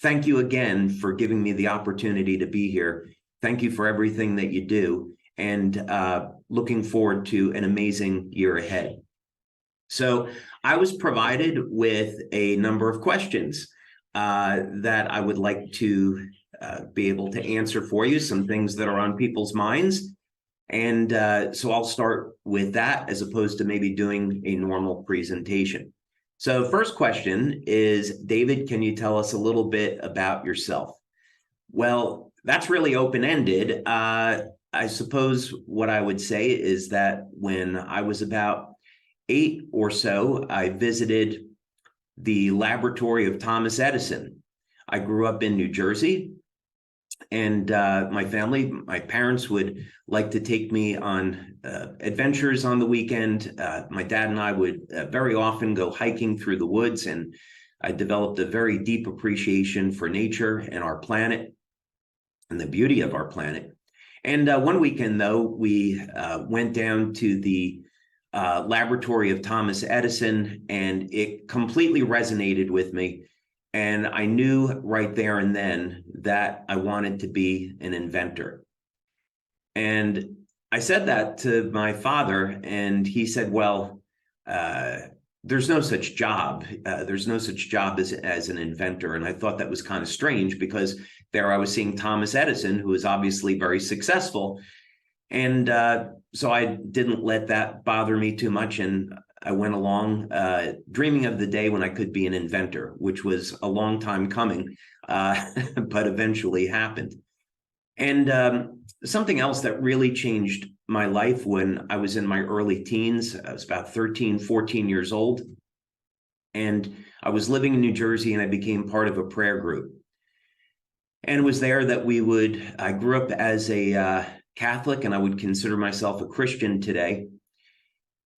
thank you again for giving me the opportunity to be here. Thank you for everything that you do, and looking forward to an amazing year ahead. So I was provided with a number of questions that I would like to be able to answer for you, some things that are on people's minds. And so I'll start with that as opposed to maybe doing a normal presentation. So first question is, David, can you tell us a little bit about yourself? Well, that's really open-ended. I suppose what I would say is that when I was about 8 or so, I visited the laboratory of Thomas Edison. I grew up in New Jersey, and my parents would like to take me on adventures on the weekend. My dad and I would very often go hiking through the woods, and I developed a very deep appreciation for nature and our planet and the beauty of our planet. And one weekend, though, we went down to the laboratory of Thomas Edison, and it completely resonated with me. And I knew right there and then that I wanted to be an inventor. And I said that to my father, and he said, well, there's no such job. There's no such job as an inventor. And I thought that was kind of strange, because there I was seeing Thomas Edison, who was obviously very successful. And so I didn't let that bother me too much. And I went along dreaming of the day when I could be an inventor, which was a long time coming, but eventually happened. And something else that really changed my life when I was in my early teens, I was about 13, 14 years old. And I was living in New Jersey, and I became part of a prayer group. And it was there that I grew up as a Catholic, and I would consider myself a Christian today.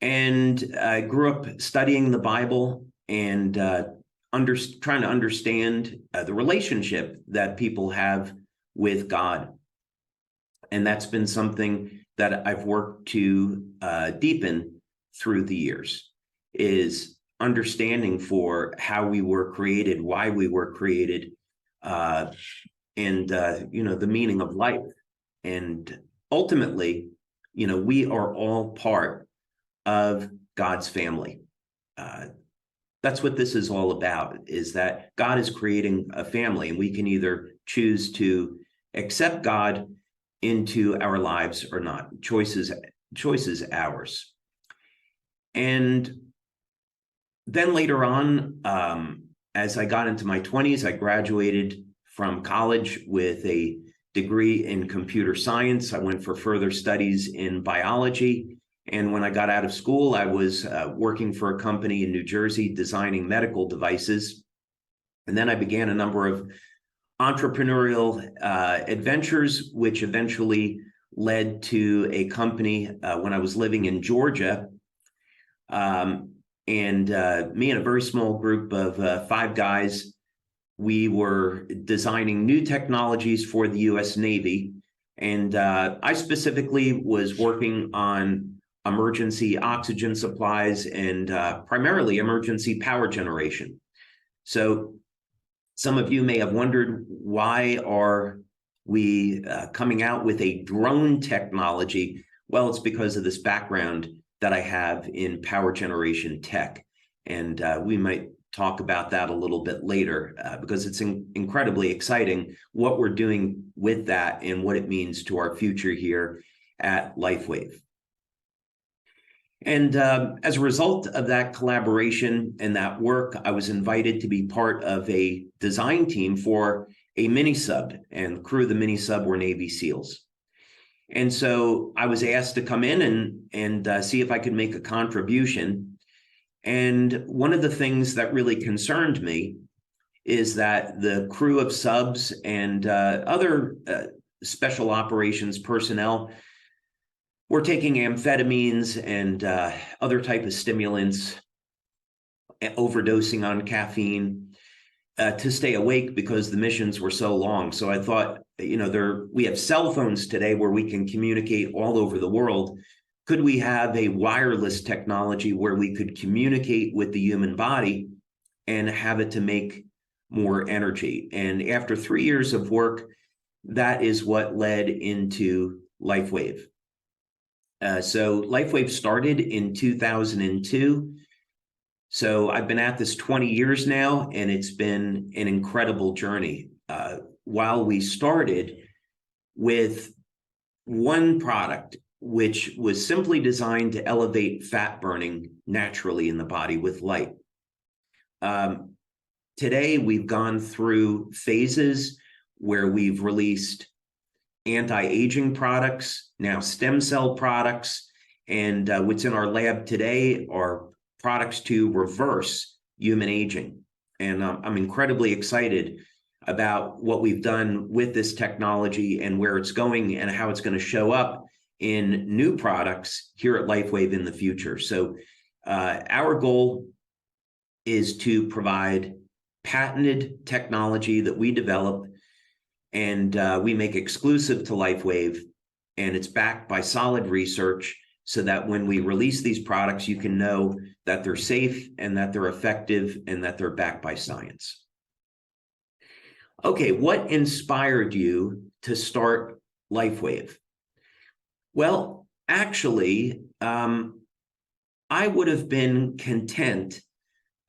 And I grew up studying the Bible and trying to understand the relationship that people have with God. And that's been something that I've worked to deepen through the years, is understanding for how we were created, why we were created, and the meaning of life. And ultimately, we are all part of God's family. That's what this is all about, is that God is creating a family, and we can either choose to accept God into our lives or not. Choice is ours. And then later on, as I got into my 20s, I graduated from college with a degree in computer science. I went for further studies in biology. And when I got out of school, I was working for a company in New Jersey designing medical devices. And then I began a number of entrepreneurial adventures, which eventually led to a company when I was living in Georgia. And me and a very small group of 5 guys, we were designing new technologies for the U.S. Navy. And I specifically was working on emergency oxygen supplies and primarily emergency power generation. So some of you may have wondered, why are we coming out with a drone technology? Well, it's because of this background that I have in power generation tech. And we might talk about that a little bit later because it's incredibly exciting what we're doing with that and what it means to our future here at LifeWave. And as a result of that collaboration and that work, I was invited to be part of a design team for a mini sub, and the crew of the mini sub were Navy SEALs. And so I was asked to come in and see if I could make a contribution. And one of the things that really concerned me is that the crew of subs and other special operations personnel were taking amphetamines and other type of stimulants, overdosing on caffeine to stay awake because the missions were so long. So I thought, we have cell phones today where we can communicate all over the world. Could we have a wireless technology where we could communicate with the human body and have it to make more energy. And after 3 years of work, that is what led into LifeWave. So LifeWave started in 2002. So I've been at this 20 years now, and it's been an incredible journey. While we started with one product, which was simply designed to elevate fat burning naturally in the body with light. Today, we've gone through phases where we've released anti-aging products, now stem cell products, and what's in our lab today are products to reverse human aging. And I'm incredibly excited about what we've done with this technology and where it's going and how it's going to show up in new products here at LifeWave in the future. So our goal is to provide patented technology that we develop and we make exclusive to LifeWave, and it's backed by solid research so that when we release these products, you can know that they're safe and that they're effective and that they're backed by science. Okay, what inspired you to start LifeWave? Well, actually, I would have been content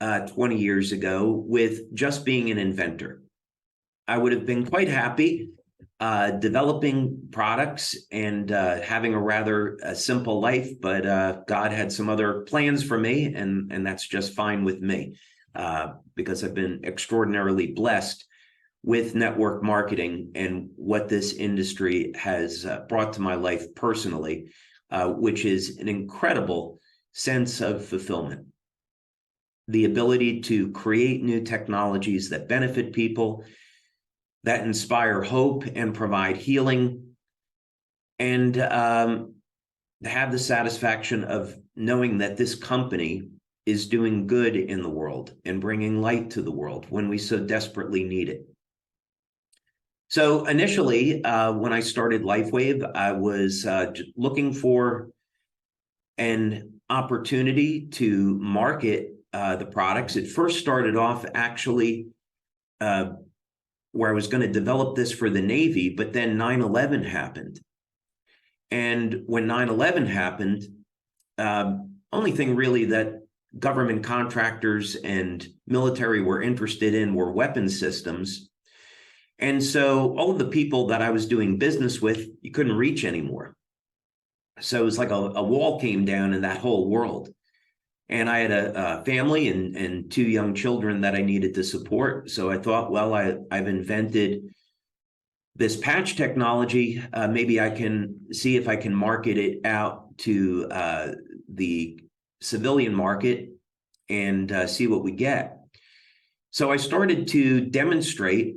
20 years ago with just being an inventor. I would have been quite happy developing products and having a rather simple life, but God had some other plans for me, and that's just fine with me because I've been extraordinarily blessed with network marketing and what this industry has brought to my life personally, which is an incredible sense of fulfillment. The ability to create new technologies that benefit people, that inspire hope and provide healing, and have the satisfaction of knowing that this company is doing good in the world and bringing light to the world when we so desperately need it. So initially, when I started LifeWave, I was looking for an opportunity to market the products. It first started off actually where I was going to develop this for the Navy, but then 9/11 happened. And when 9/11 happened, only thing really that government contractors and military were interested in were weapon systems. And so all of the people that I was doing business with, you couldn't reach anymore. So it was like a wall came down in that whole world. And I had a family and 2 young children that I needed to support. So I thought, well, I've invented this patch technology. Maybe I can see if I can market it out to the civilian market and see what we get. So I started to demonstrate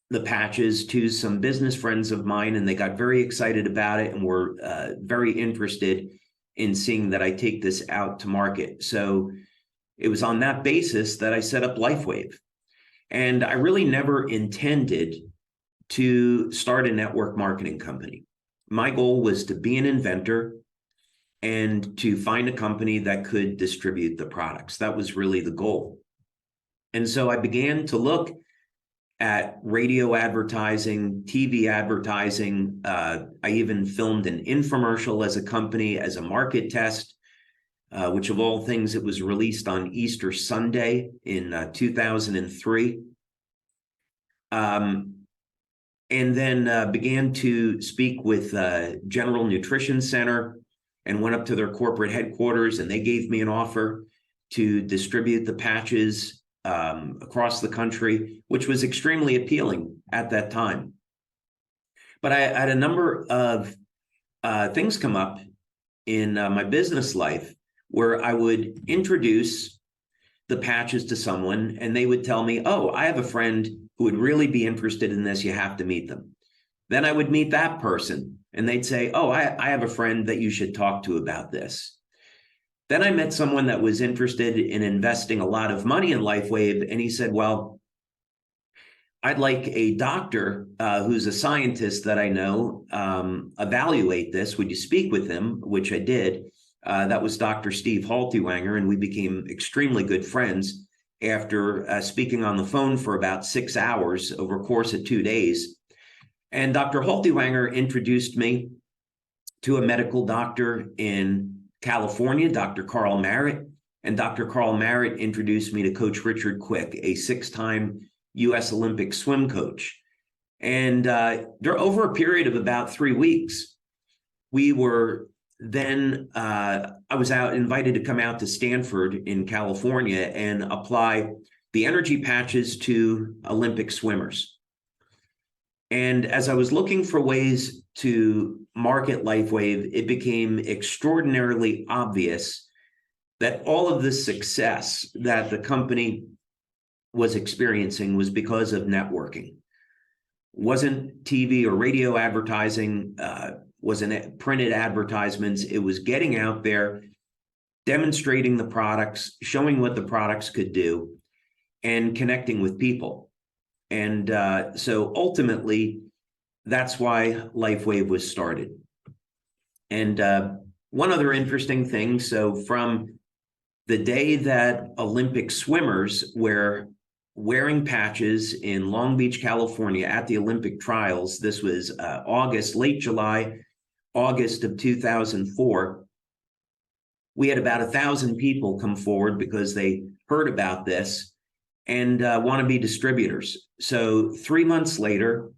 the patches to some business friends of mine, and they got very excited about it and were very interested in seeing that I take this out to market. So it was on that basis that I set up LifeWave. And I really never intended to start a network marketing company. My goal was to be an inventor and to find a company that could distribute the products. That was really the goal. And so I began to look at radio advertising, TV advertising. I even filmed an infomercial as a company, as a market test, which of all things, it was released on Easter Sunday in 2003. And then began to speak with General Nutrition Center and went up to their corporate headquarters, and they gave me an offer to distribute the patches across the country, which was extremely appealing at that time. But I had a number of things come up in my business life where I would introduce the patches to someone and they would tell me, oh, I have a friend who would really be interested in this. You have to meet them. Then I would meet that person and they'd say, oh, I have a friend that you should talk to about this. Then I met someone that was interested in investing a lot of money in LifeWave, and he said, well, I'd like a doctor who's a scientist that I know evaluate this. Would you speak with him? Which I did. That was Dr. Steve Haltiwanger, and we became extremely good friends. after speaking on the phone for about 6 hours over a course of 2 days. And Dr. Haltiwanger introduced me to a medical doctor in California, Dr. Carl Merritt. And Dr. Carl Merritt introduced me to Coach Richard Quick, a 6-time U.S. Olympic swim coach. And over a period of about 3 weeks, we were then, I was invited to come out to Stanford in California and apply the energy patches to Olympic swimmers. And as I was looking for ways to market LifeWave, it became extraordinarily obvious that all of the success that the company was experiencing was because of networking. Wasn't TV or radio advertising, wasn't printed advertisements. It was getting out there, demonstrating the products, showing what the products could do, and connecting with people. And so ultimately, that's why LifeWave was started. And one other interesting thing, so from the day that Olympic swimmers were wearing patches in Long Beach, California at the Olympic trials, this was late July, August of 2004, we had about 1,000 people come forward because they heard about this and want to be distributors. So 3 months later,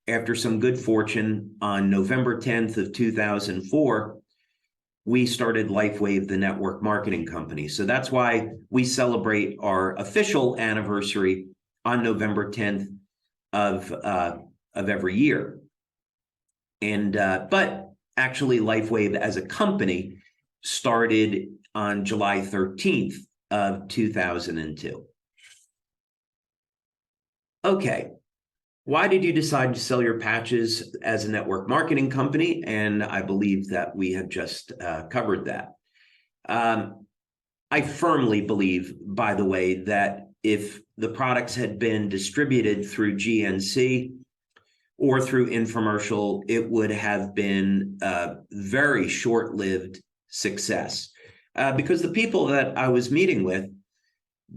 after some good fortune, on November 10th of 2004, we started LifeWave, the network marketing company. So that's why we celebrate our official anniversary on November 10th of every year. And but actually, LifeWave as a company started on July 13th of 2002. Okay, why did you decide to sell your patches as a network marketing company? And I believe that we have just covered that. I firmly believe, by the way, that if the products had been distributed through GNC or through infomercial, it would have been a very short-lived success because the people that I was meeting with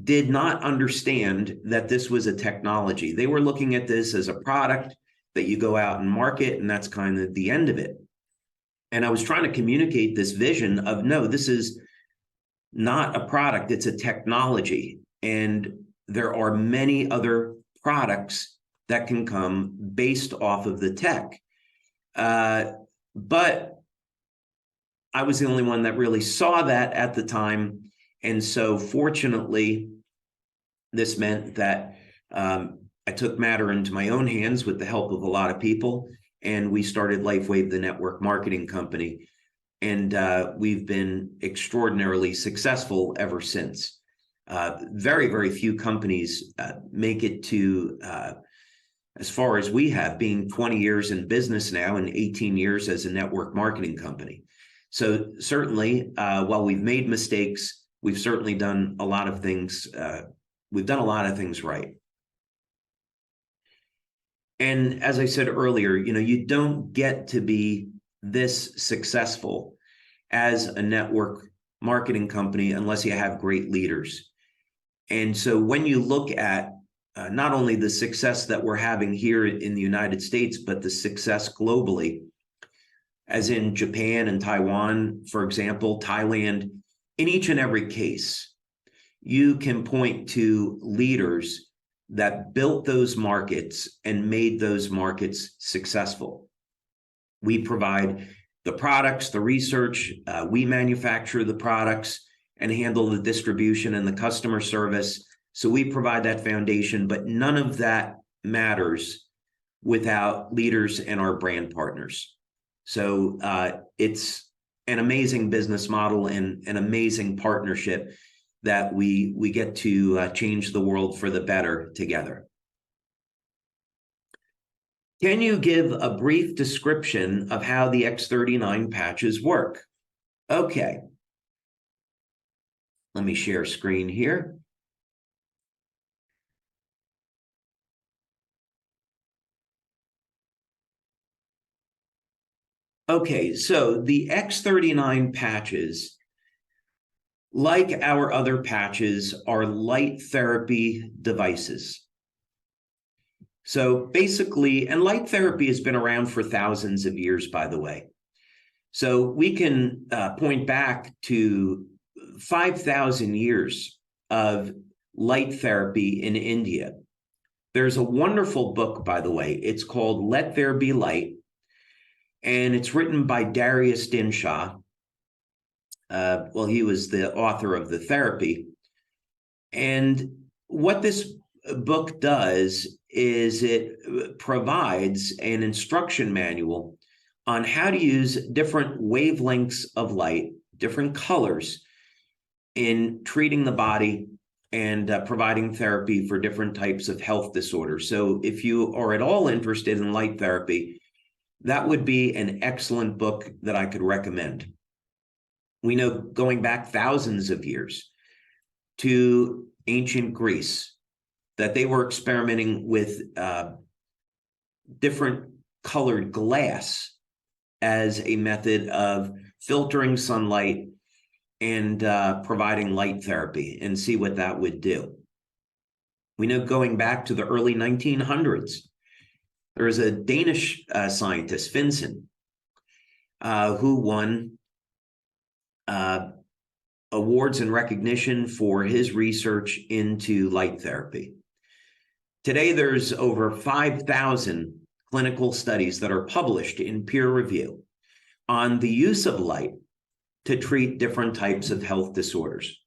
did not understand that this was a technology. They were looking at this as a product that you go out and market, and that's kind of the end of it. And I was trying to communicate this vision of, no, this is not a product, it's a technology. And there are many other products that can come based off of the tech. But I was the only one that really saw that at the time. And so fortunately, this meant that I took matter into my own hands with the help of a lot of people, and we started LifeWave, the network marketing company. And we've been extraordinarily successful ever since. Very, very few companies make it to as far as we have, being 20 years in business now and 18 years as a network marketing company. So certainly, while we've made mistakes, we've certainly done a lot of things. We've done a lot of things right. And as I said earlier, you don't get to be this successful as a network marketing company unless you have great leaders. And so when you look at not only the success that we're having here in the United States, but the success globally, as in Japan and Taiwan, for example, Thailand, in each and every case, you can point to leaders that built those markets and made those markets successful. We provide the products, the research, we manufacture the products and handle the distribution and the customer service. So we provide that foundation, but none of that matters without leaders and our brand partners. So it's an amazing business model and an amazing partnership that we get to change the world for the better together. Can you give a brief description of how the X39 patches work? Okay. Let me share screen here. Okay, so the X39 patches like our other patches, are light therapy devices. So basically, and light therapy has been around for thousands of years, by the way. So we can point back to 5,000 years of light therapy in India. There's a wonderful book, by the way. It's called Let There Be Light, and it's written by Darius Dinshaw. Well, he was the author of the therapy. And what this book does is it provides an instruction manual on how to use different wavelengths of light, different colors, in treating the body and providing therapy for different types of health disorders. So if you are at all interested in light therapy, that would be an excellent book that I could recommend. We know, going back thousands of years to ancient Greece, that they were experimenting with different colored glass as a method of filtering sunlight and providing light therapy, and see what that would do. We know, going back to the early 1900s, there was a Danish scientist, Finsen, who won awards and recognition for his research into light therapy. Today, there's over 5,000 clinical studies that are published in peer review on the use of light to treat different types of health disorders.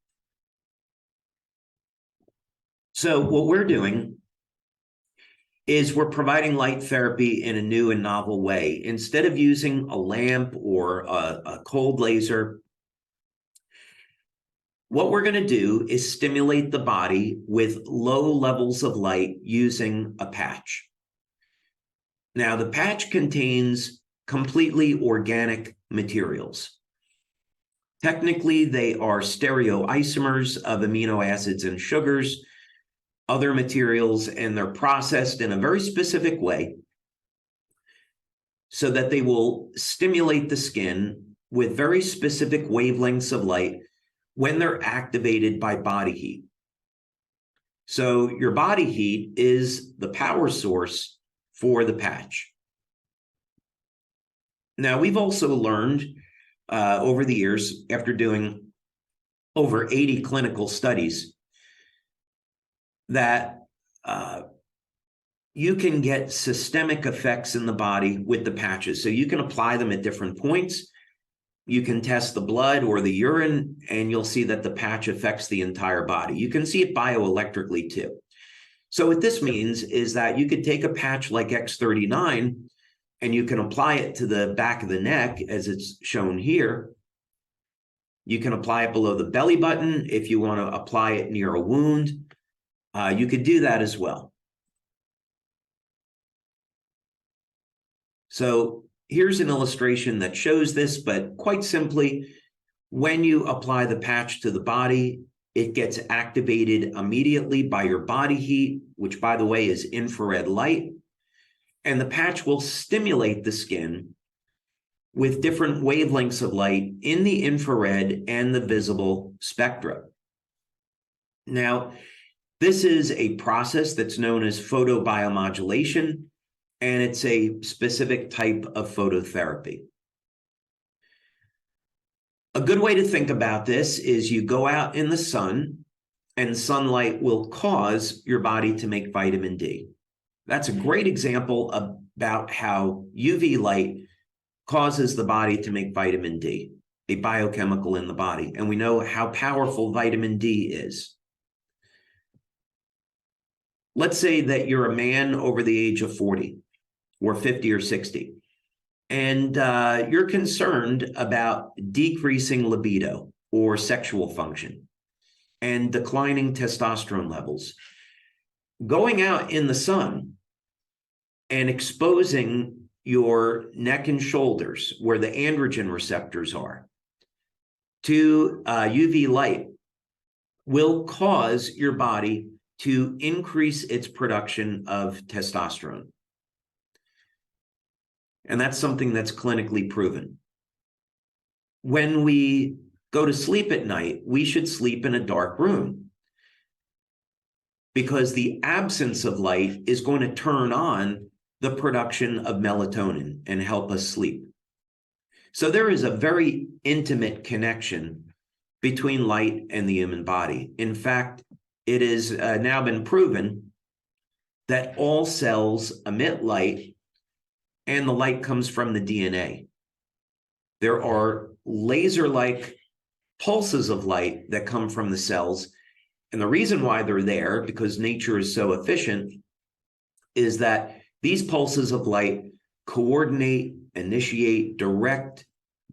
So what we're doing is we're providing light therapy in a new and novel way. Instead of using a lamp or a cold laser, what we're going to do is stimulate the body with low levels of light using a patch. Now, the patch contains completely organic materials. Technically, they are stereoisomers of amino acids and sugars, other materials, and they're processed in a very specific way so that they will stimulate the skin with very specific wavelengths of light when they're activated by body heat. So your body heat is the power source for the patch. Now, we've also learned over the years, after doing over 80 clinical studies, that you can get systemic effects in the body with the patches. So you can apply them at different points. You can test the blood or the urine, and you'll see that the patch affects the entire body. You can see it bioelectrically too. So what this means is that you could take a patch like X39 and you can apply it to the back of the neck, as it's shown here. You can apply it below the belly button if you want to apply it near a wound. You could do that as well. So here's an illustration that shows this, but quite simply, when you apply the patch to the body, it gets activated immediately by your body heat, which, by the way, is infrared light. And the patch will stimulate the skin with different wavelengths of light in the infrared and the visible spectra. Now, this is a process that's known as photobiomodulation, and it's a specific type of phototherapy. A good way to think about this is you go out in the sun, and sunlight will cause your body to make vitamin D. That's a great example about how UV light causes the body to make vitamin D, a biochemical in the body. And we know how powerful vitamin D is. Let's say that you're a man over the age of 40 or 50 or 60, and you're concerned about decreasing libido or sexual function and declining testosterone levels. Going out in the sun and exposing your neck and shoulders, where the androgen receptors are, to UV light will cause your body to increase its production of testosterone. And that's something that's clinically proven. When we go to sleep at night, we should sleep in a dark room, because the absence of light is going to turn on the production of melatonin and help us sleep. So there is a very intimate connection between light and the human body. In fact, it has now been proven that all cells emit light, and the light comes from the DNA. There are laser-like pulses of light that come from the cells. And the reason why they're there, because nature is so efficient, is that these pulses of light coordinate, initiate, direct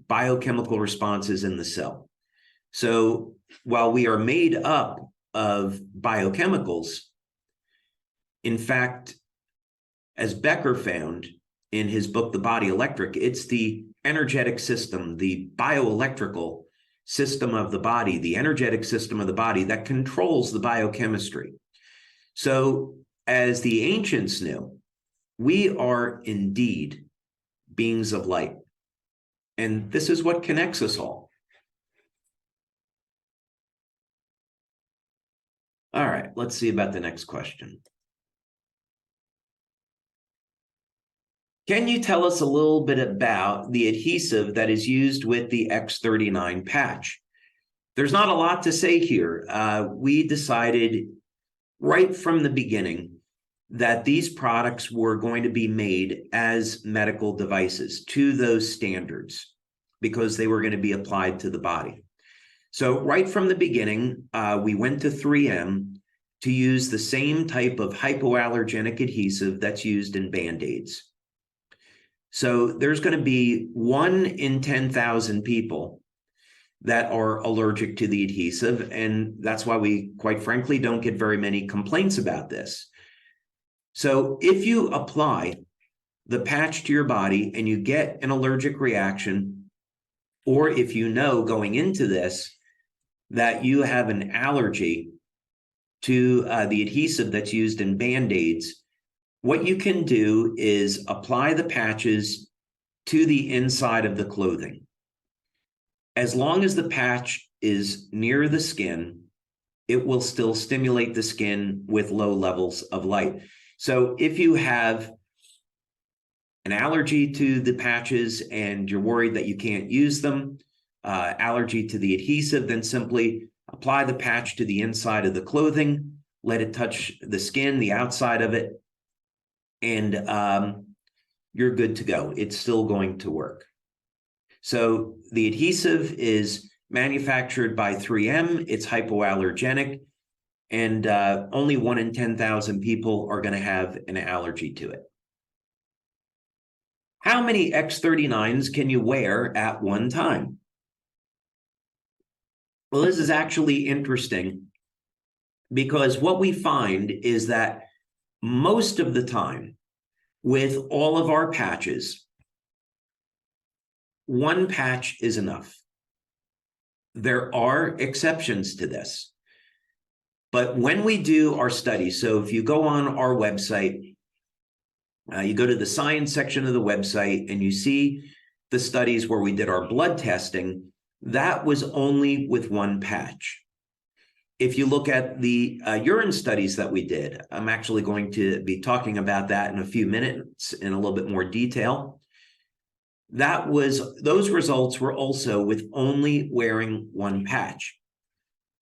biochemical responses in the cell. So while we are made up of biochemicals, in fact, as Becker found in his book, The Body Electric, it's the energetic system, the bioelectrical system of the body, the energetic system of the body that controls the biochemistry. So as the ancients knew, we are indeed beings of light. And this is what connects us all. All right, let's see about the next question. Can you tell us a little bit about the adhesive that is used with the X39 patch? There's not a lot to say here. We decided right from the beginning that these products were going to be made as medical devices to those standards, because they were going to be applied to the body. So right from the beginning, we went to 3M to use the same type of hypoallergenic adhesive that's used in Band-Aids. So there's going to be 1 in 10,000 people that are allergic to the adhesive, and that's why we, quite frankly, don't get very many complaints about this. So if you apply the patch to your body and you get an allergic reaction, or if you know going into this that you have an allergy to the adhesive that's used in Band-Aids, what you can do is apply the patches to the inside of the clothing. As long as the patch is near the skin, it will still stimulate the skin with low levels of light. So if you have an allergy to the patches and you're worried that you can't use them, allergy to the adhesive, then simply apply the patch to the inside of the clothing, let it touch the skin, the outside of it, and you're good to go. It's still going to work. So the adhesive is manufactured by 3M. It's hypoallergenic, and only 1 in 10,000 people are going to have an allergy to it. How many X39s can you wear at one time? Well, this is actually interesting, because what we find is that most of the time with all of our patches, 1 patch is enough. There are exceptions to this. But when we do our studies, so if you go on our website, you go to the science section of the website and you see the studies where we did our blood testing, that was only with 1 patch. If you look at the urine studies that we did, I'm actually going to be talking about that in a few minutes in a little bit more detail. Those results were also with only wearing 1 patch.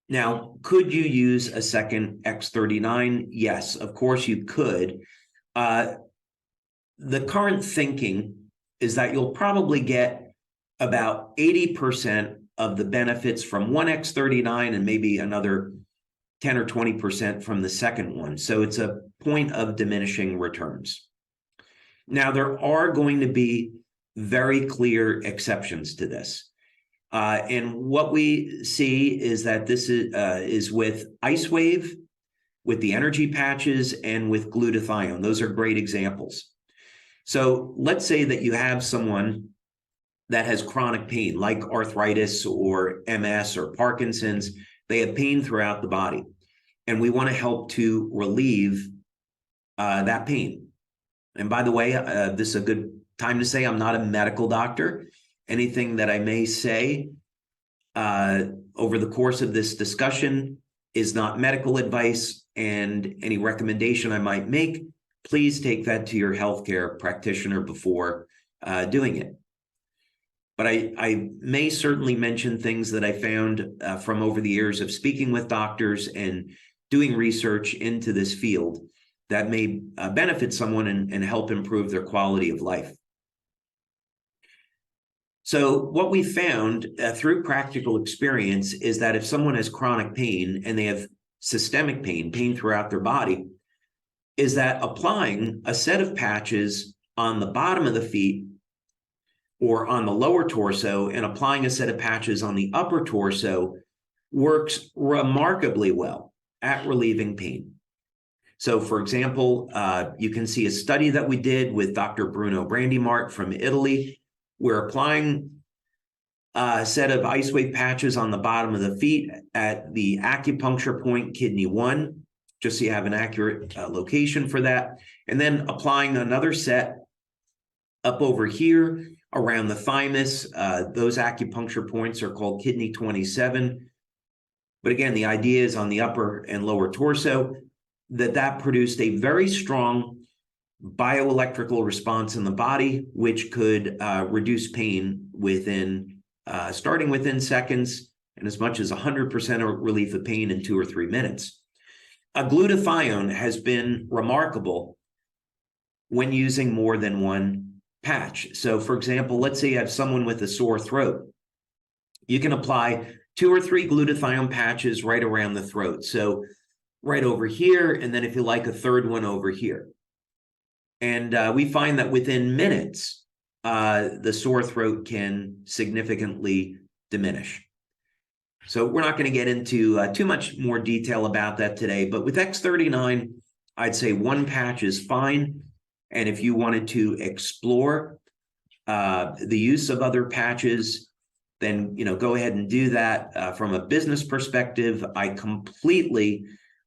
Now, could you use a second X39? Yes, of course you could. The current thinking is that you'll probably get about 80% of the benefits from 1 X39 and maybe another 10 or 20% from the second one. So it's a point of diminishing returns. Now, there are going to be very clear exceptions to this. And what we see is that this is with LifeWave, with the energy patches, and with glutathione. Those are great examples. So let's say that you have someone that has chronic pain, like arthritis or MS or Parkinson's. They have pain throughout the body, and we want to help to relieve that pain. And by the way, this is a good time to say I'm not a medical doctor. Anything that I may say over the course of this discussion is not medical advice, and any recommendation I might make, please take that to your healthcare practitioner before doing it. But I may certainly mention things that I found from over the years of speaking with doctors and doing research into this field that may benefit someone and help improve their quality of life. So what we found through practical experience is that if someone has chronic pain and they have systemic pain throughout their body, is that applying a set of patches on the bottom of the feet or on the lower torso and applying a set of patches on the upper torso works remarkably well at relieving pain. So, for example, you can see a study that we did with Dr. Bruno Brandimart from Italy. We're applying a set of LifeWave patches on the bottom of the feet at the acupuncture point, kidney 1, just so you have an accurate location for that. And then applying another set up over here around the thymus. Those acupuncture points are called kidney 27. But again, the idea is on the upper and lower torso that produced a very strong bioelectrical response in the body, which could reduce pain starting within seconds and as much as 100% relief of pain in 2 or 3 minutes. Glutathione has been remarkable when using more than one patch. So, for example, let's say you have someone with a sore throat. You can apply 2 or 3 glutathione patches right around the throat. So right over here, and then if you like, a third one over here. And we find that within minutes, the sore throat can significantly diminish. So we're not going to get into too much more detail about that today, but with X39, I'd say one patch is fine. And if you wanted to explore the use of other patches, then go ahead and do that. From a business perspective, I completely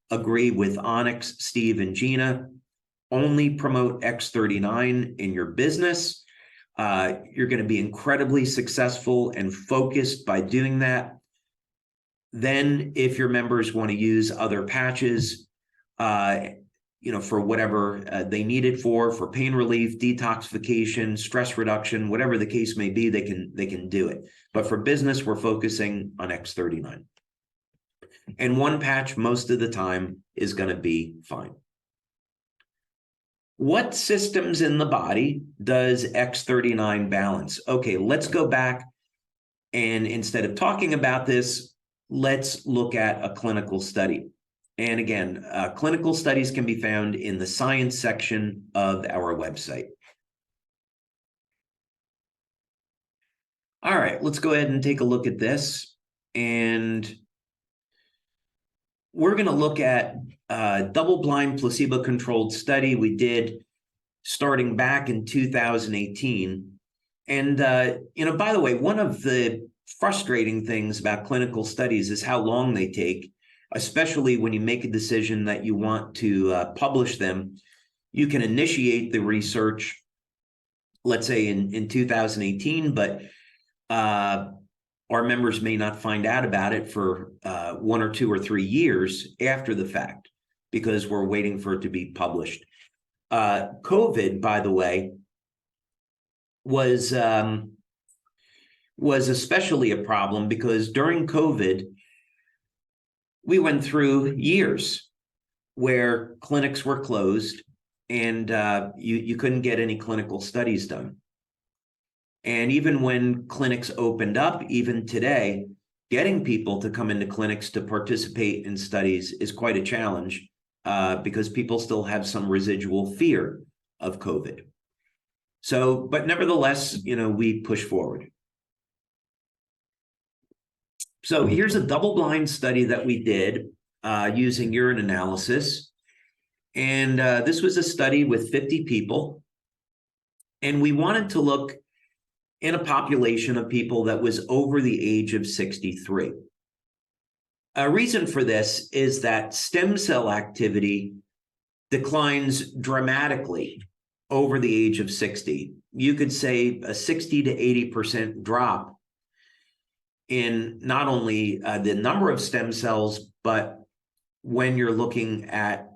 agree with Onyx, Steve, and Gina. Only promote X39 in your business. You're going to be incredibly successful and focused by doing that. Then, if your members want to use other patches, for whatever they need it for pain relief, detoxification, stress reduction, whatever the case may be, they can do it. But for business, we're focusing on X39. And one patch most of the time is going to be fine. What systems in the body does X39 balance? Okay, let's go back, and instead of talking about this, let's look at a clinical study. And again, clinical studies can be found in the science section of our website. All right, let's go ahead and take a look at this. And we're going to look at a double-blind placebo-controlled study we did starting back in 2018. And, by the way, one of the frustrating things about clinical studies is how long they take, especially when you make a decision that you want to publish them. You can initiate the research, let's say in 2018, but our members may not find out about it for 1 or 2 or 3 years after the fact, because we're waiting for it to be published. COVID, by the way, was especially a problem because during COVID, we went through years where clinics were closed and you couldn't get any clinical studies done. And even when clinics opened up, even today, getting people to come into clinics to participate in studies is quite a challenge because people still have some residual fear of COVID. So, but nevertheless, we push forward. So here's a double-blind study that we did using urine analysis. And this was a study with 50 people. And we wanted to look in a population of people that was over the age of 63. A reason for this is that stem cell activity declines dramatically over the age of 60. You could say a 60 to 80% drop in not only the number of stem cells, but when you're looking at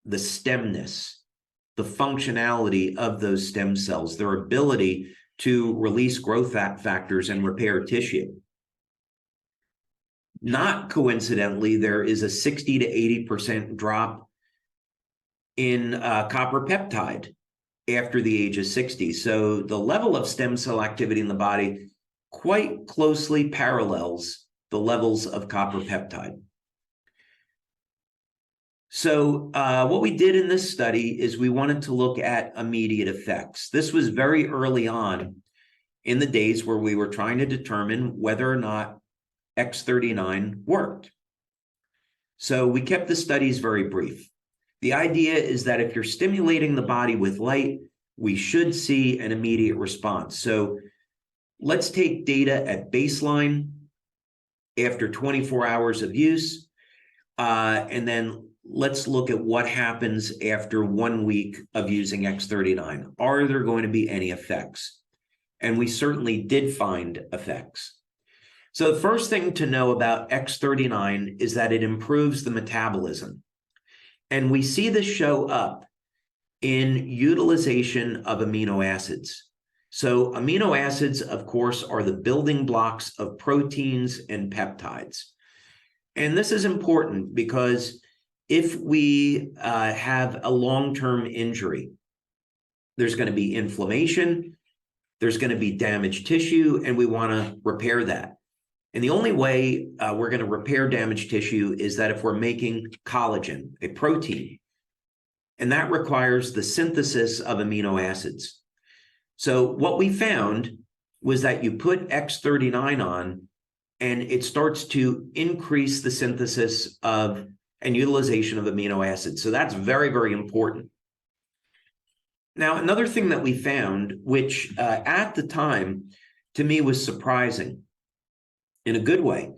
the stemness, the functionality of those stem cells, their ability to release growth factors and repair tissue. Not coincidentally, there is a 60 to 80% drop in copper peptide after the age of 60. So the level of stem cell activity in the body quite closely parallels the levels of copper peptide. So what we did in this study is we wanted to look at immediate effects. This was very early on in the days where we were trying to determine whether or not X39 worked. So we kept the studies very brief. The idea is that if you're stimulating the body with light, we should see an immediate response. So let's take data at baseline after 24 hours of use, and then let's look at what happens after 1 week of using X39. Are there going to be any effects? And we certainly did find effects. So the first thing to know about X39 is that it improves the metabolism. And we see this show up in utilization of amino acids. So amino acids, of course, are the building blocks of proteins and peptides. And this is important because if we have a long-term injury, there's going to be inflammation, there's going to be damaged tissue, and we want to repair that. And the only way we're going to repair damaged tissue is that if we're making collagen, a protein, and that requires the synthesis of amino acids. So what we found was that you put X39 on, and it starts to increase the synthesis of and utilization of amino acids. So that's very, very important. Now, another thing that we found, which at the time to me was surprising in a good way,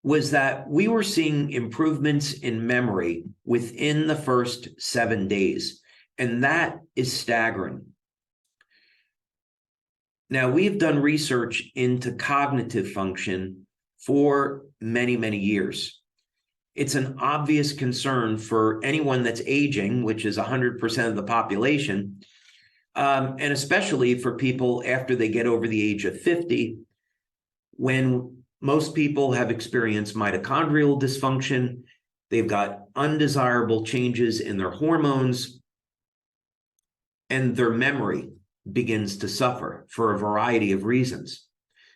was that we were seeing improvements in memory within the first 7 days. And that is staggering. Now, we've done research into cognitive function for many, many years. It's an obvious concern for anyone that's aging, which is 100% of the population, and especially for people after they get over the age of 50, when most people have experienced mitochondrial dysfunction, they've got undesirable changes in their hormones, and their memory begins to suffer for a variety of reasons.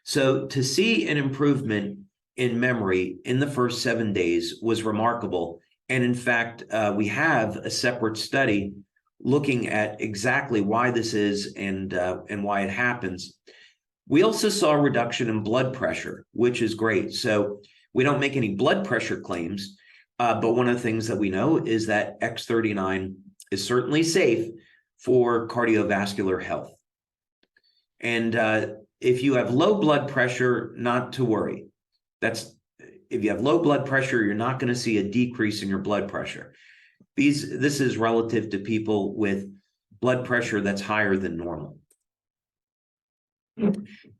So to see an improvement in memory in the first 7 days was remarkable. And in fact, we have a separate study looking at exactly why this is and why it happens. We also saw a reduction in blood pressure, which is great. So we don't make any blood pressure claims, but one of the things that we know is that X39 is certainly safe for cardiovascular health. And if you have low blood pressure, not to worry. If you have low blood pressure, you're not going to see a decrease in your blood pressure. This is relative to people with blood pressure that's higher than normal.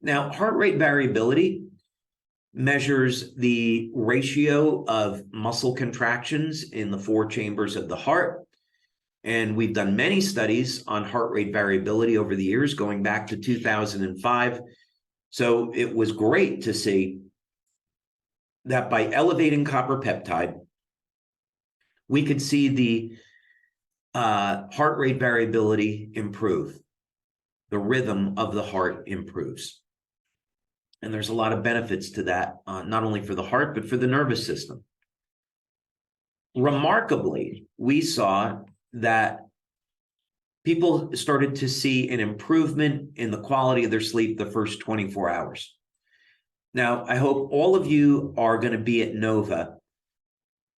Now, heart rate variability measures the ratio of muscle contractions in the 4 chambers of the heart. And we've done many studies on heart rate variability over the years, going back to 2005. So it was great to see that by elevating copper peptide, we could see the heart rate variability improve. The rhythm of the heart improves. And there's a lot of benefits to that, not only for the heart, but for the nervous system. Remarkably, we saw that people started to see an improvement in the quality of their sleep the first 24 hours. Now, I hope all of you are going to be at NOVA,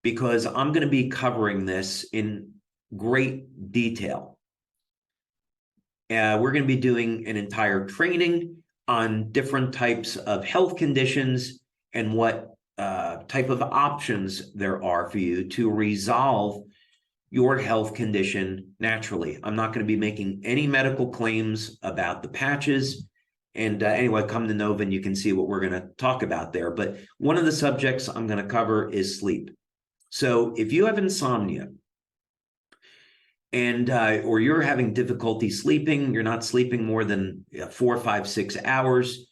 because I'm going to be covering this in great detail. We're going to be doing an entire training on different types of health conditions and what type of options there are for you to resolve your health condition naturally. I'm not going to be making any medical claims about the patches And anyway, come to Nova and you can see what we're going to talk about there. But one of the subjects I'm going to cover is sleep. So if you have insomnia and or you're having difficulty sleeping, you're not sleeping more than 4, 5, 6 hours,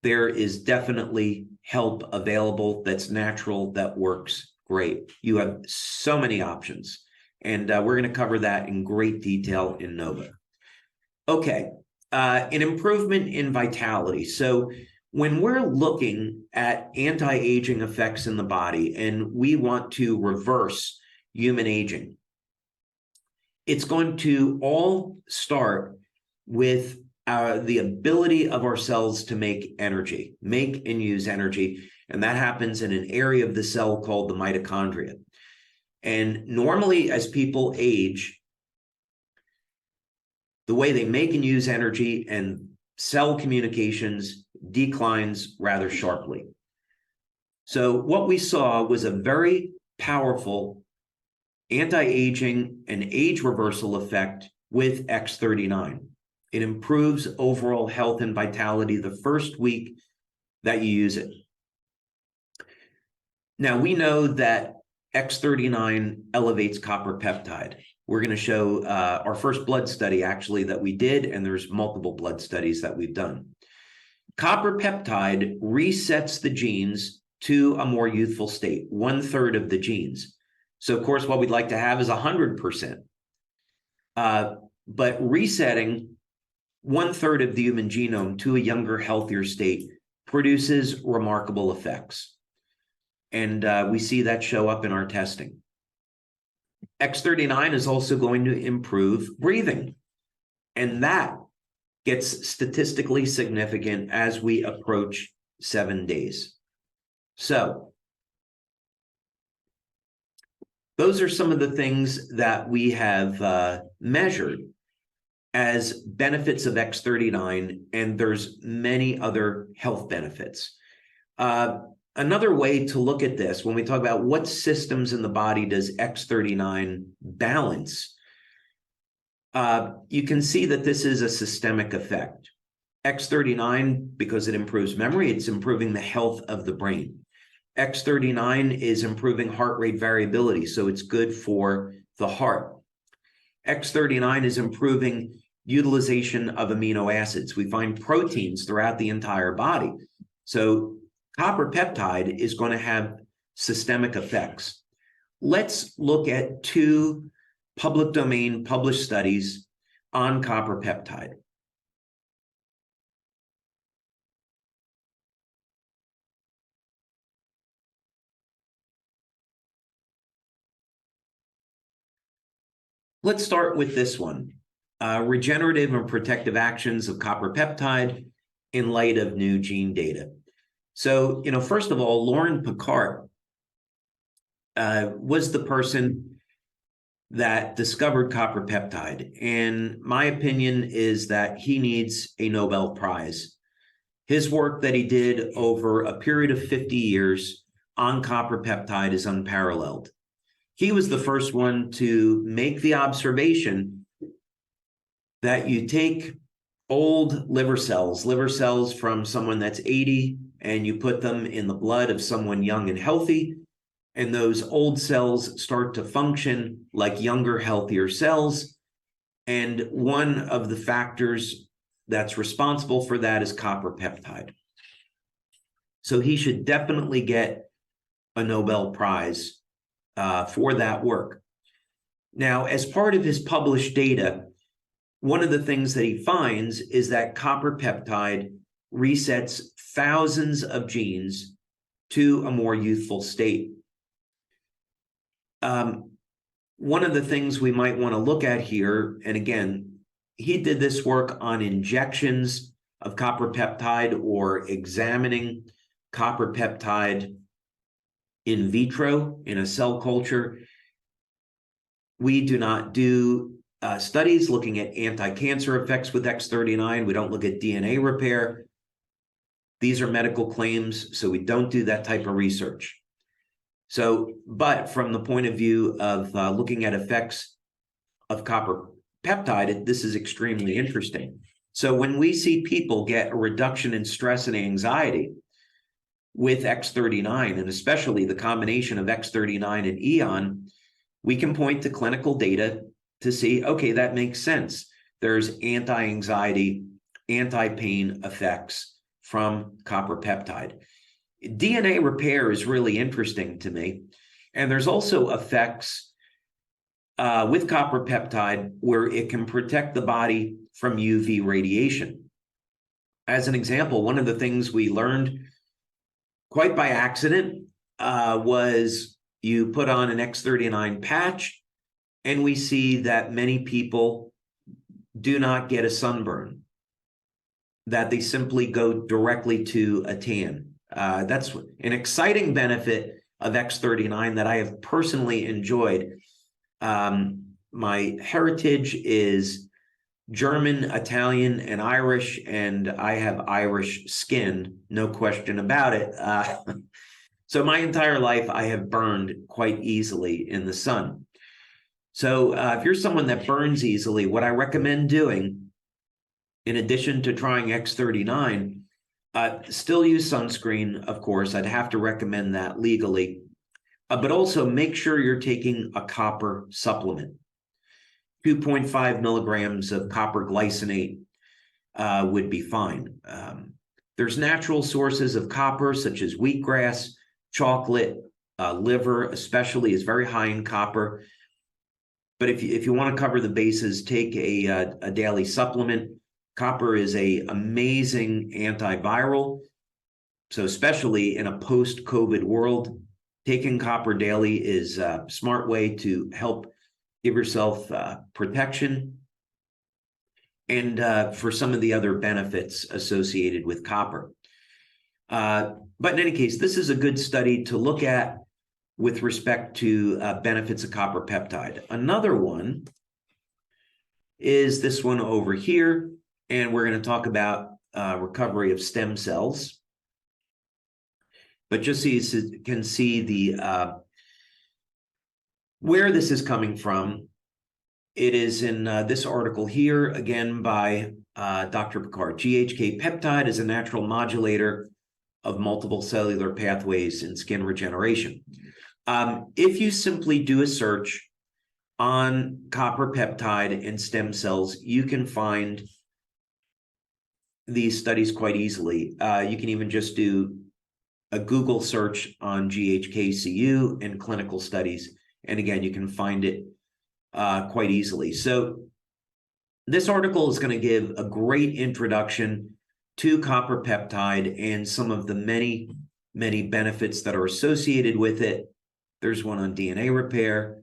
there is definitely help available that's natural, that works great. You have so many options, and we're going to cover that in great detail in Nova. Okay, an improvement in vitality. So when we're looking at anti-aging effects in the body and we want to reverse human aging, it's going to all start with the ability of our cells to make energy, make and use energy. And that happens in an area of the cell called the mitochondria. And normally, as people age, the way they make and use energy and cell communications declines rather sharply. So what we saw was a very powerful anti-aging and age reversal effect with X39. It improves overall health and vitality the first week that you use it. Now, we know that X39 elevates copper peptide. We're going to show our first blood study, actually, that we did, and there's multiple blood studies that we've done. Copper peptide resets the genes to a more youthful state, 1/3 of the genes. So, of course, what we'd like to have is 100%. But resetting 1/3 of the human genome to a younger, healthier state produces remarkable effects. And we see that show up in our testing. X39 is also going to improve breathing. And that gets statistically significant as we approach 7 days. So those are some of the things that we have measured as benefits of X39, and there's many other health benefits. Another way to look at this, when we talk about what systems in the body does X39 balance, you can see that this is a systemic effect. X39, because it improves memory, it's improving the health of the brain. X39 is improving heart rate variability, so it's good for the heart. X39 is improving utilization of amino acids. We find proteins throughout the entire body. So copper peptide is going to have systemic effects. Let's look at 2 public domain published studies on copper peptide. Let's start with this one, regenerative and protective actions of copper peptide in light of new gene data. So, first of all, Lauren Picard was the person that discovered copper peptide. And my opinion is that he needs a Nobel Prize. His work that he did over a period of 50 years on copper peptide is unparalleled. He was the first one to make the observation that you take old liver cells from someone that's 80, and you put them in the blood of someone young and healthy, and those old cells start to function like younger, healthier cells. And one of the factors that's responsible for that is copper peptide. So he should definitely get a Nobel Prize for that work. Now, as part of his published data, one of the things that he finds is that copper peptide resets thousands of genes to a more youthful state. One of the things we might want to look at here, and again, he did this work on injections of copper peptide or examining copper peptide in vitro in a cell culture. We do not do studies looking at anti-cancer effects with X39. We don't look at DNA repair. These are medical claims, so we don't do that type of research. So, but from the point of view of looking at effects of copper peptide, this is extremely interesting. So when we see people get a reduction in stress and anxiety with X39, and especially the combination of X39 and Eon, we can point to clinical data to see, okay, that makes sense. There's anti-anxiety, anti-pain effects from copper peptide. DNA repair is really interesting to me. And there's also effects with copper peptide where it can protect the body from UV radiation. As an example, one of the things we learned quite by accident was you put on an X39 patch, and we see that many people do not get a sunburn, that they simply go directly to a tan. That's an exciting benefit of X39 that I have personally enjoyed. My heritage is German, Italian, and Irish, and I have Irish skin, no question about it. So my entire life, I have burned quite easily in the sun. So if you're someone that burns easily, what I recommend doing, in addition to trying X39, still use sunscreen, of course. I'd have to recommend that legally. But also make sure you're taking a copper supplement. 2.5 milligrams of copper glycinate would be fine. There's natural sources of copper, such as wheatgrass, chocolate, liver, especially, is very high in copper. But if you want to cover the bases, take a daily supplement. Copper is an amazing antiviral. So especially in a post-COVID world, taking copper daily is a smart way to help give yourself protection and for some of the other benefits associated with copper. But in any case, this is a good study to look at with respect to benefits of copper peptide. Another one is this one over here, and we're going to talk about recovery of stem cells. But just so you can see the where this is coming from, it is in this article here, again by Dr. Picard. GHK peptide is a natural modulator of multiple cellular pathways in skin regeneration. If you simply do a search on copper peptide and stem cells, you can find these studies quite easily. You can even just do a Google search on GHKCU and clinical studies. And again, you can find it quite easily. So this article is going to give a great introduction to copper peptide and some of the many, many benefits that are associated with it. There's one on DNA repair.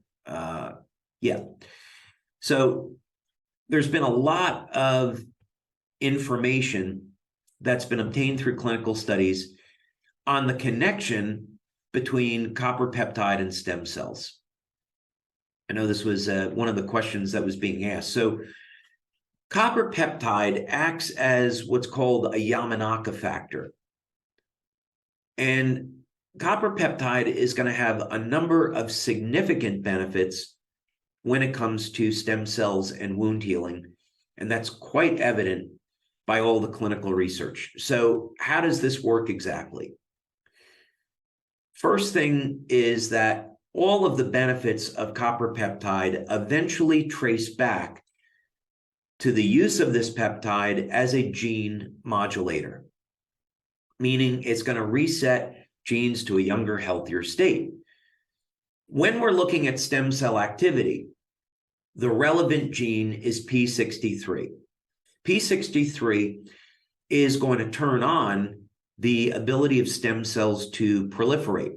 So there's been a lot of information that's been obtained through clinical studies on the connection between copper peptide and stem cells. I know this was one of the questions that was being asked. So copper peptide acts as what's called a Yamanaka factor. And copper peptide is going to have a number of significant benefits when it comes to stem cells and wound healing. And that's quite evident by all the clinical research. So how does this work exactly? First thing is that all of the benefits of copper peptide eventually trace back to the use of this peptide as a gene modulator, meaning it's going to reset genes to a younger, healthier state. When we're looking at stem cell activity, the relevant gene is P63. P63 is going to turn on the ability of stem cells to proliferate.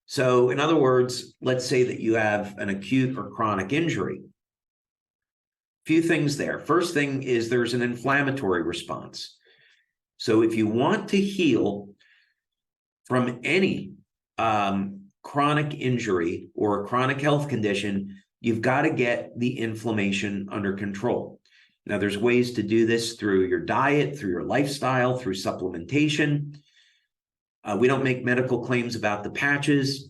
So in other words, let's say that you have an acute or chronic injury. Few things there. First thing is there's an inflammatory response. So if you want to heal from any chronic injury or a chronic health condition, you've got to get the inflammation under control. Now, there's ways to do this through your diet, through your lifestyle, through supplementation. We don't make medical claims about the patches.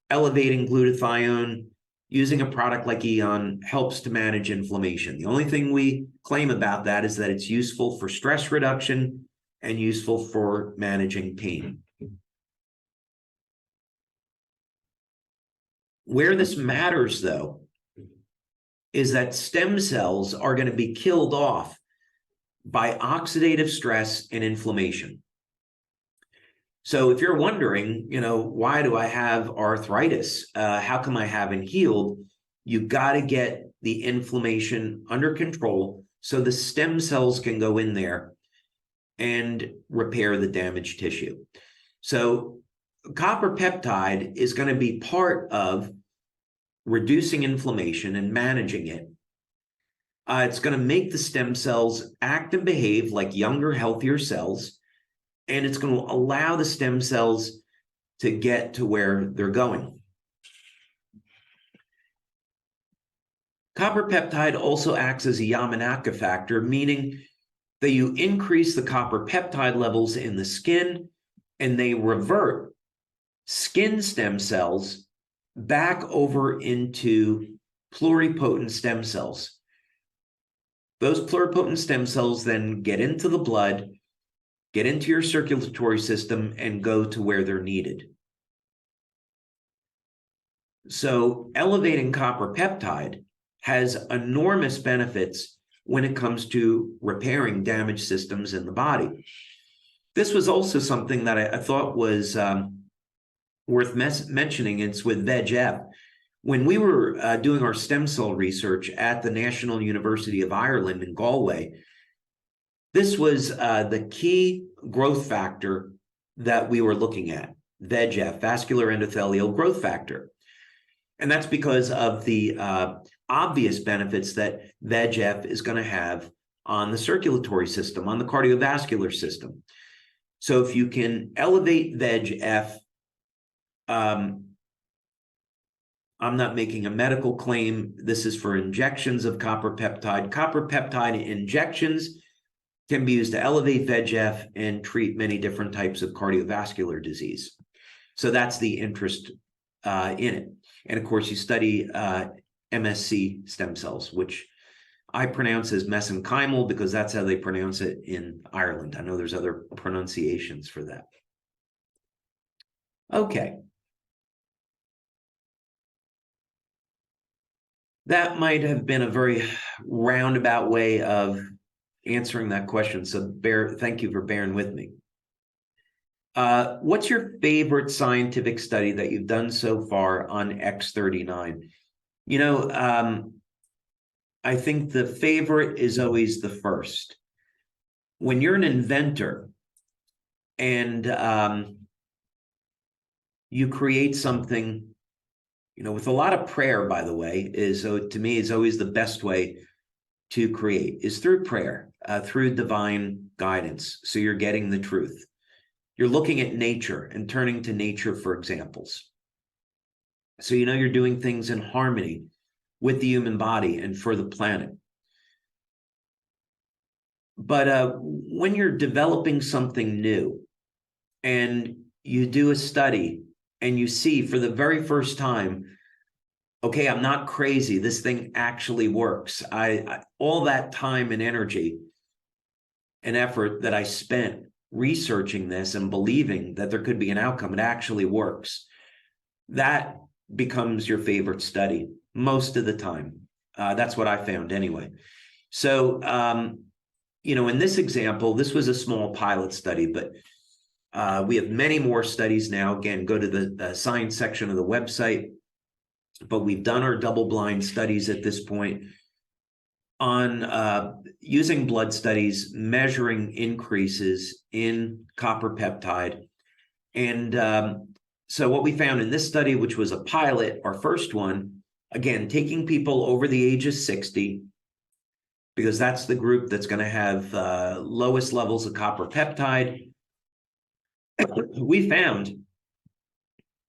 Elevating glutathione using a product like Eon helps to manage inflammation. The only thing we claim about that is that it's useful for stress reduction and useful for managing pain. Where this matters, though, is that stem cells are going to be killed off by oxidative stress and inflammation. So if you're wondering, why do I have arthritis? How come I haven't healed? You got to get the inflammation under control so the stem cells can go in there and repair the damaged tissue. So copper peptide is going to be part of reducing inflammation and managing it. It's going to make the stem cells act and behave like younger, healthier cells, and it's going to allow the stem cells to get to where they're going. Copper peptide also acts as a Yamanaka factor, meaning that you increase the copper peptide levels in the skin, and they revert skin stem cells back over into pluripotent stem cells. Those pluripotent stem cells then get into the blood, get into your circulatory system, and go to where they're needed. So elevating copper peptide has enormous benefits when it comes to repairing damaged systems in the body. This was also something that I thought was worth mentioning. It's with VEGF. When we were doing our stem cell research at the National University of Ireland in Galway, this was the key growth factor that we were looking at, VEGF, vascular endothelial growth factor. And that's because of the obvious benefits that VEGF is going to have on the circulatory system, on the cardiovascular system. So if you can elevate VEGF, I'm not making a medical claim. This is for injections of copper peptide. Copper peptide injections can be used to elevate VEGF and treat many different types of cardiovascular disease. So that's the interest in it. And of course, you study MSC stem cells, which I pronounce as mesenchymal because that's how they pronounce it in Ireland. I know there's other pronunciations for that. Okay. That might have been a very roundabout way of answering that question. So thank you for bearing with me. What's your favorite scientific study that you've done so far on X39? I think the favorite is always the first. When you're an inventor and you create something, with a lot of prayer, by the way, to me is always the best way to create is through prayer, through divine guidance. So you're getting the truth. You're looking at nature and turning to nature for examples. So you're doing things in harmony with the human body and for the planet. But when you're developing something new and you do a study and you see for the very first time, okay, I'm not crazy. This thing actually works. I all that time and energy and effort that I spent researching this and believing that there could be an outcome, it actually works. That becomes your favorite study most of the time. That's what I found anyway. So, in this example, this was a small pilot study, but we have many more studies now. Again, go to the science section of the website. But we've done our double-blind studies at this point on using blood studies, measuring increases in copper peptide. And so what we found in this study, which was a pilot, our first one, again, taking people over the age of 60, because that's the group that's going to have lowest levels of copper peptide. We found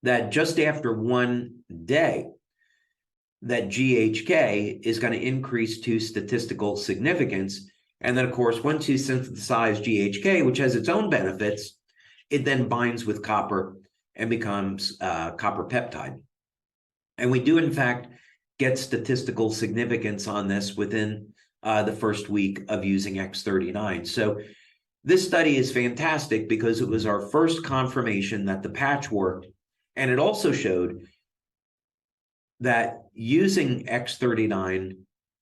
that just after 1 day, that GHK is going to increase to statistical significance. And then, of course, once you synthesize GHK, which has its own benefits, it then binds with copper and becomes copper peptide. And we do, in fact, get statistical significance on this within the first week of using X39. So this study is fantastic because it was our first confirmation that the patch worked, and it also showed that using X39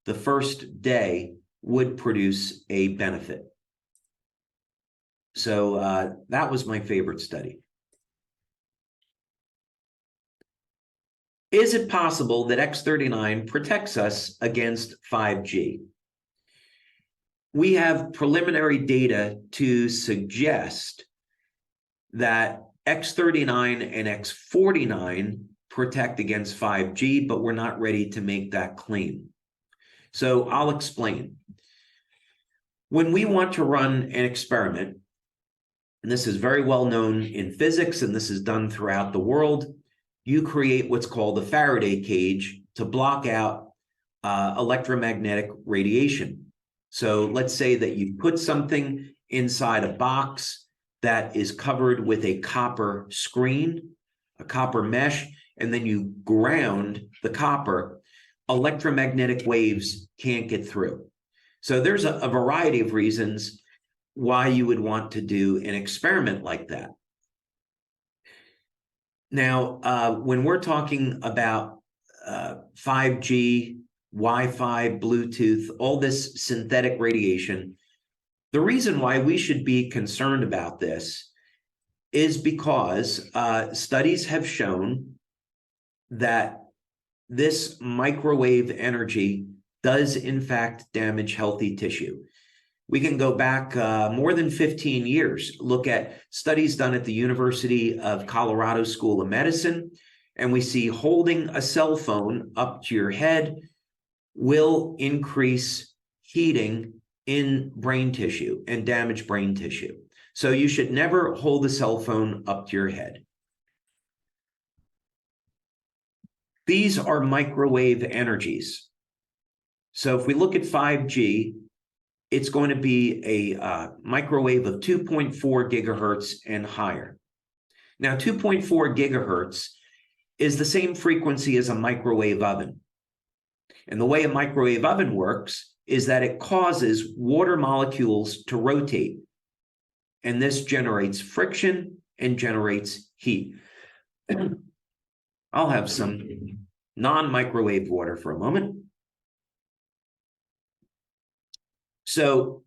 the first day would produce a benefit. So that was my favorite study. Is it possible that X39 protects us against 5G? We have preliminary data to suggest that X39 and X49 protect against 5G, but we're not ready to make that claim. So I'll explain. When we want to run an experiment, and this is very well known in physics, and this is done throughout the world, you create what's called a Faraday cage to block out electromagnetic radiation. So let's say that you put something inside a box that is covered with a copper screen, a copper mesh, and then you ground the copper. Electromagnetic waves can't get through. So there's a variety of reasons why you would want to do an experiment like that. Now, when we're talking about 5G, Wi-Fi, Bluetooth, all this synthetic radiation, the reason why we should be concerned about this is because studies have shown that this microwave energy does in fact damage healthy tissue. We can go back more than 15 years, look at studies done at the University of Colorado School of Medicine, and we see holding a cell phone up to your head will increase heating in brain tissue and damage brain tissue. So you should never hold the cell phone up to your head. These are microwave energies. So if we look at 5G, it's going to be a microwave of 2.4 gigahertz and higher. Now, 2.4 gigahertz is the same frequency as a microwave oven. And the way a microwave oven works is that it causes water molecules to rotate. And this generates friction and generates heat. I'll have some non-microwave water for a moment. So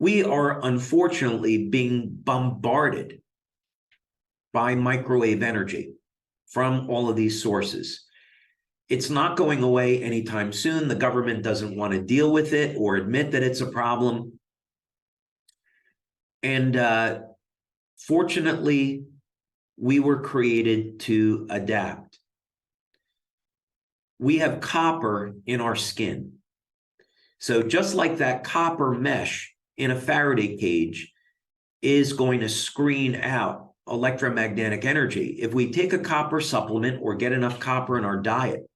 we are unfortunately being bombarded by microwave energy from all of these sources. It's not going away anytime soon. The government doesn't want to deal with it or admit that it's a problem. And fortunately, we were created to adapt. We have copper in our skin. So just like that copper mesh in a Faraday cage is going to screen out electromagnetic energy, if we take a copper supplement or get enough copper in our diet,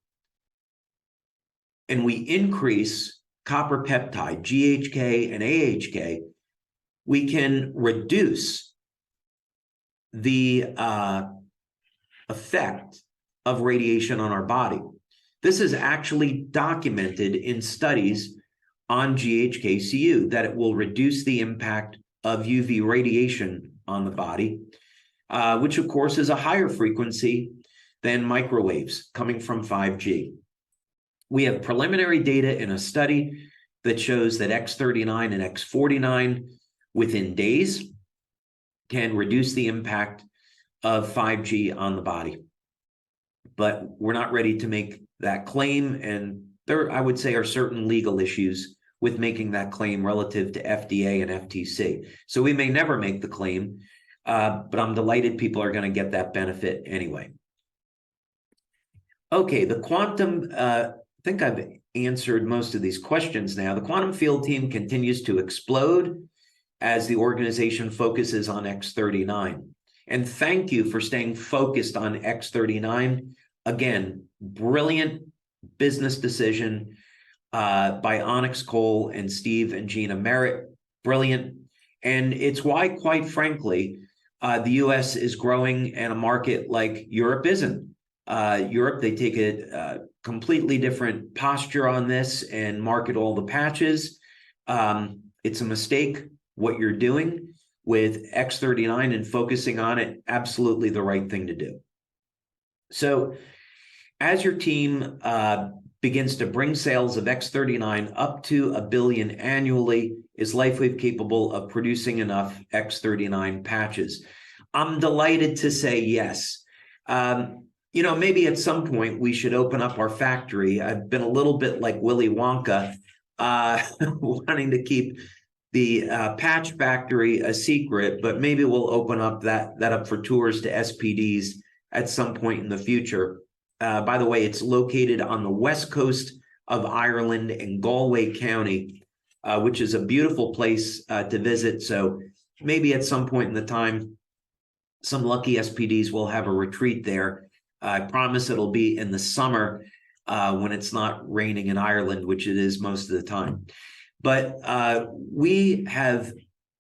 and we increase copper peptide, GHK and AHK, we can reduce the effect of radiation on our body. This is actually documented in studies on GHKCU, that it will reduce the impact of UV radiation on the body, which of course is a higher frequency than microwaves coming from 5G. We have preliminary data in a study that shows that X39 and X49 within days can reduce the impact of 5G on the body. But we're not ready to make that claim, and there, I would say, are certain legal issues with making that claim relative to FDA and FTC. So we may never make the claim, but I'm delighted people are going to get that benefit anyway. Okay, the quantum, I think I've answered most of these questions now. The quantum field team continues to explode as the organization focuses on X39. And thank you for staying focused on X39. Again, brilliant business decision by Onyx Cole and Steve and Gina Merritt. Brilliant. And it's why, quite frankly, the US is growing and a market like Europe isn't. Europe, they take a completely different posture on this and market all the patches. It's a mistake what you're doing with X39 and focusing on it, absolutely the right thing to do. So as your team begins to bring sales of X39 up to $1 billion annually, is LifeWave capable of producing enough X39 patches? I'm delighted to say yes. Maybe at some point we should open up our factory. I've been a little bit like Willy Wonka, wanting to keep the patch factory a secret, but maybe we'll open up that up for tours to SPDs at some point in the future. By the way, it's located on the west coast of Ireland in Galway County, which is a beautiful place to visit. So maybe at some point in the time, some lucky SPDs will have a retreat there. I promise it'll be in the summer when it's not raining in Ireland, which it is most of the time. But we have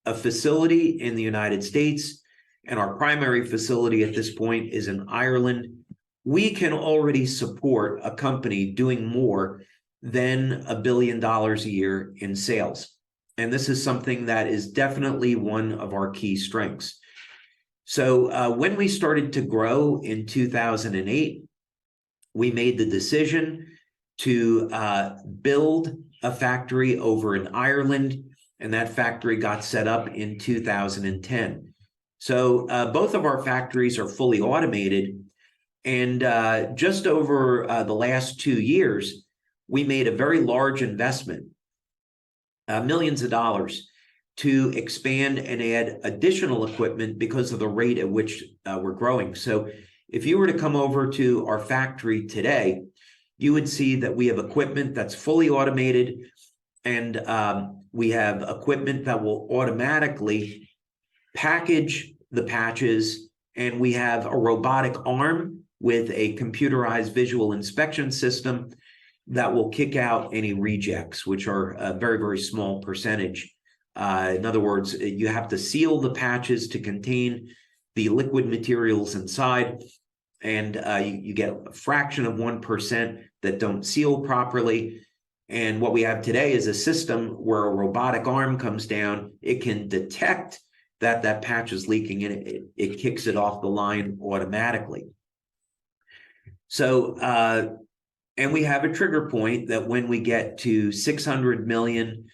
a facility in the United States, and our primary facility at this point is in Ireland. We can already support a company doing more than $1 billion a year in sales. And this is something that is definitely one of our key strengths. So when we started to grow in 2008, we made the decision to build a factory over in Ireland, and that factory got set up in 2010. So both of our factories are fully automated, and just over the last 2 years, we made a very large investment, millions of dollars, to expand and add additional equipment because of the rate at which we're growing. So if you were to come over to our factory today, you would see that we have equipment that's fully automated, and we have equipment that will automatically package the patches, and we have a robotic arm with a computerized visual inspection system that will kick out any rejects, which are a very, very small percentage. In other words, you have to seal the patches to contain the liquid materials inside, and you get a fraction of 1% that don't seal properly. And what we have today is a system where a robotic arm comes down. It can detect that patch is leaking, and it kicks it off the line automatically. So, and we have a trigger point that when we get to 600 million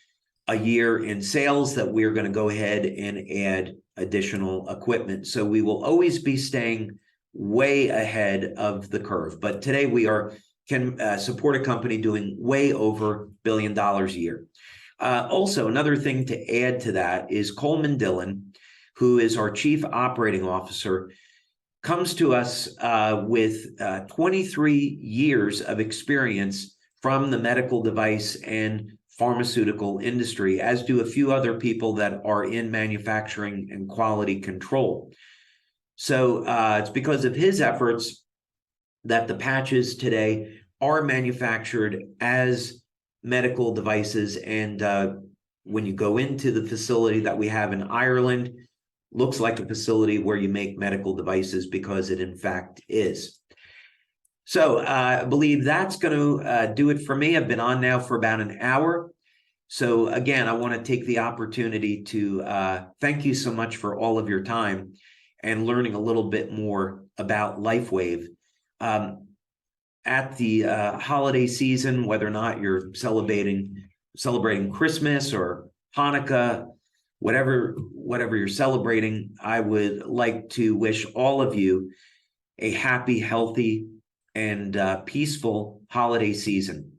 a year in sales, that we're going to go ahead and add additional equipment. So we will always be staying way ahead of the curve. But today we can support a company doing way over $1 billion a year. Also, another thing to add to that is Coleman Dillon, who is our Chief Operating Officer, comes to us with 23 years of experience from the medical device and pharmaceutical industry, as do a few other people that are in manufacturing and quality control. So it's because of his efforts that the patches today are manufactured as medical devices. And when you go into the facility that we have in Ireland, looks like a facility where you make medical devices, because it in fact is. So I believe that's going to do it for me. I've been on now for about an hour. So again, I want to take the opportunity to thank you so much for all of your time and learning a little bit more about LifeWave. At the holiday season, whether or not you're celebrating Christmas or Hanukkah, whatever you're celebrating, I would like to wish all of you a happy, healthy, and peaceful holiday season.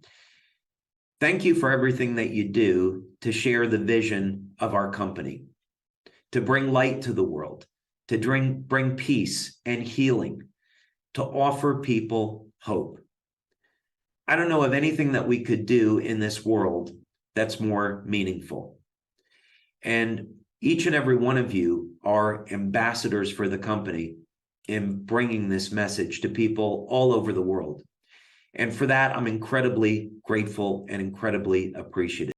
Thank you for everything that you do to share the vision of our company, to bring light to the world, to bring peace and healing, to offer people hope. I don't know of anything that we could do in this world that's more meaningful. And each and every one of you are ambassadors for the company in bringing this message to people all over the world. And for that, I'm incredibly grateful and incredibly appreciative.